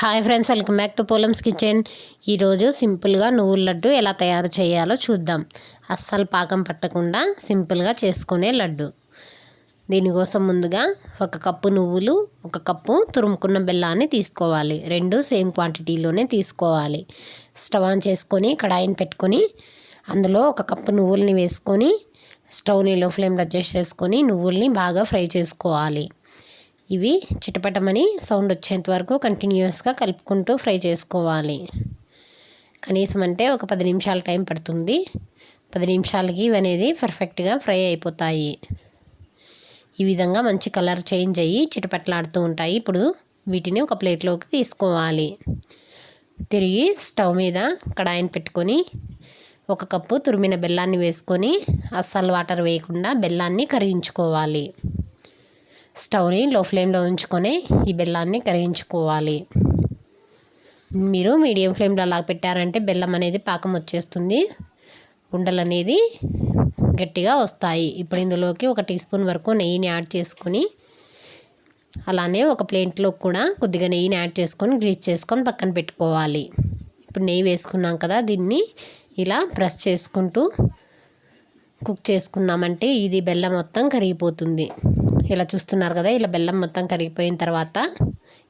Hi friends, welcome back to Polam's kitchen. ఈరోజు సింపుల్గా నువ్వుల లడ్డు ఎలా తయారు చేయాలో చూద్దాం. అస్సలు పాకం పట్టకుండా సింపుల్గా చేసుకునే లడ్డు. దీనికోసం ముందుగా 1 కప్పు నువ్వులు, 1 కప్పు తురుముకున్న బెల్లాన్ని తీసుకోవాలి. 2 సేమ్ క్వాంటిటీలోనే తీసుకోవాలి. స్టవ్ ఆన్ చేసుకొని కడాయిని పెట్టుకొని అందులో 1 కప్పు నువ్వుల్ని వేసుకొని స్టవ్ని లో ఫ్లేమ్లో అడ్జస్ట్ చేసుకొని నువ్వుల్ని బాగా ఫ్రై చేసుకోవాలి. ఇవి చిటపటమని సౌండ్ వచ్చేంత వరకు కంటిన్యూస్గా కలుపుకుంటూ ఫ్రై చేసుకోవాలి. కనీసం అంటే ఒక 10 నిమిషాల టైం పడుతుంది. 10 నిమిషాలకి ఇవి అనేది పర్ఫెక్ట్గా ఫ్రై అయిపోతాయి. ఈ విధంగా మంచి కలర్ చేంజ్ అయ్యి చిటపట్లాడుతూ ఉంటాయి. ఇప్పుడు వీటిని ఒక ప్లేట్లోకి తీసుకోవాలి. తిరిగి స్టవ్ మీద కడాయిని పెట్టుకొని 1 కప్పు తురిమిన బెల్లాన్ని వేసుకొని అస్సలు వాటర్ వేయకుండా బెల్లాన్ని కరిగించుకోవాలి. స్టవ్ని లో ఫ్లేమ్లో ఉంచుకొని ఈ బెల్లాన్ని కరిగించుకోవాలి. మీరు మీడియం ఫ్లేమ్లో అలా పెట్టారంటే బెల్లం అనేది పాకం వచ్చేస్తుంది, ఉండలు అనేది గట్టిగా వస్తాయి. ఇప్పుడు ఇందులోకి 1 టీ స్పూన్ వరకు నెయ్యిని యాడ్ చేసుకొని అలానే ఒక ప్లేట్లో కూడా కొద్దిగా నెయ్యిని యాడ్ చేసుకొని గ్రీస్ చేసుకొని పక్కన పెట్టుకోవాలి. ఇప్పుడు నెయ్యి వేసుకున్నాం కదా, దీన్ని ఇలా ప్రెస్ చేసుకుంటూ కుక్ చేసుకున్నామంటే ఇది బెల్లం మొత్తం కరిగిపోతుంది. ఇలా చూస్తున్నారు కదా, ఇలా బెల్లం మొత్తం కరిగిపోయిన తర్వాత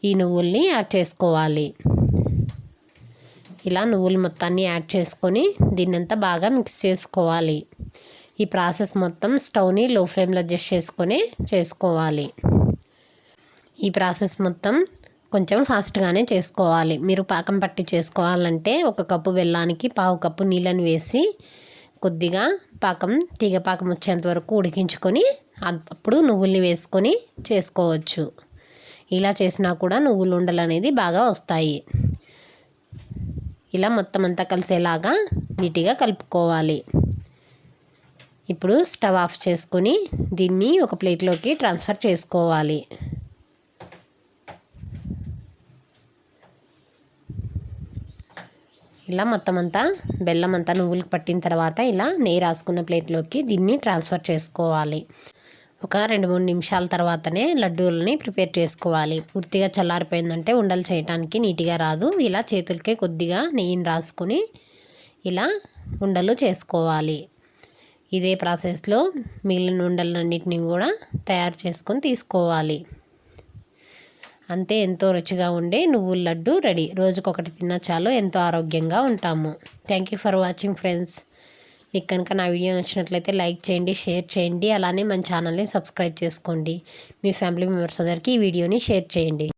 ఈ నువ్వుల్ని యాడ్ చేసుకోవాలి. ఇలా నువ్వులు మొత్తాన్ని యాడ్ చేసుకొని దీన్నంతా బాగా మిక్స్ చేసుకోవాలి. ఈ ప్రాసెస్ మొత్తం స్టవ్ని లో ఫ్లేమ్లో అడ్జస్ట్ చేసుకొని చేసుకోవాలి. ఈ ప్రాసెస్ మొత్తం కొంచెం ఫాస్ట్గానే చేసుకోవాలి. మీరు పాకం పట్టి చేసుకోవాలంటే 1 కప్పు బెల్లానికి 1/2 కప్పు నీళ్ళని వేసి కొద్దిగా తీగ పాకం వచ్చేంత వరకు ఉడికించుకొని అప్పుడు నువ్వుల్ని వేసుకొని చేసుకోవచ్చు. ఇలా చేసినా కూడా నువ్వుల ఉండలు అనేది బాగా వస్తాయి. ఇలా మొత్తం అంతా కలిసేలాగా నీట్గా కలుపుకోవాలి. ఇప్పుడు స్టవ్ ఆఫ్ చేసుకొని దీన్ని ఒక ప్లేట్లోకి ట్రాన్స్ఫర్ చేసుకోవాలి. ఇలా మొత్తం అంతా బెల్లం అంతా నువ్వులకు పట్టిన తర్వాత ఇలా నెయ్యి రాసుకున్న ప్లేట్లోకి దీన్ని ట్రాన్స్ఫర్ చేసుకోవాలి. ఒక 2-3 నిమిషాల తర్వాతనే లడ్డూలని ప్రిపేర్ చేసుకోవాలి. పూర్తిగా చల్లారిపోయిందంటే ఉండలు చేయడానికి నీట్గా రాదు. ఇలా చేతులకే కొద్దిగా నెయ్యిని రాసుకొని ఇలా ఉండలు చేసుకోవాలి. ఇదే ప్రాసెస్లో మిగిలిన ఉండలన్నిటిని కూడా తయారు చేసుకొని తీసుకోవాలి. అంతే, ఎంతో రుచిగా ఉండే నువ్వుల లడ్డు రెడీ. రోజుకొకటి తిన్నా చాలు, ఎంతో ఆరోగ్యంగా ఉంటాము. Thank you for watching friends. మీకు కనుక నా వీడియో నచ్చినట్లయితే లైక్ చేయండి, షేర్ చేయండి, అలానే మన ఛానల్ని సబ్స్క్రైబ్ చేసుకోండి. మీ ఫ్యామిలీ మెంబర్స్ అందరికీ ఈ వీడియోని షేర్ చేయండి.